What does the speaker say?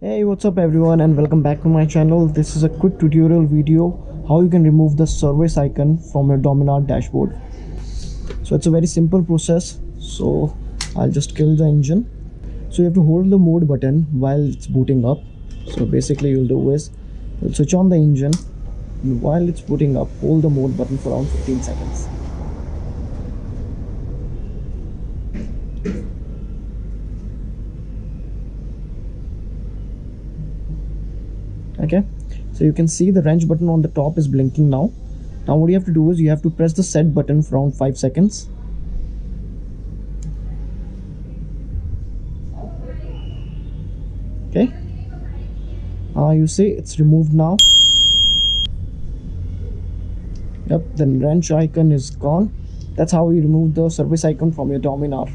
Hey, what's up everyone, and welcome back to my channel. This is a quick tutorial video how you can remove the service icon from your Dominar dashboard. So it's a very simple process. So I'll just kill the engine. So you have to hold the mode button while it's booting up. So basically you'll do is you'll switch on the engine, and while it's booting up, hold the mode button for around 15 seconds. Okay, so you can see the wrench button on the top is blinking now. Now what you have to do is you have to press the set button for around 5 seconds. Okay, you see it's removed now. Yep, the wrench icon is gone. That's how you remove the service icon from your Dominar.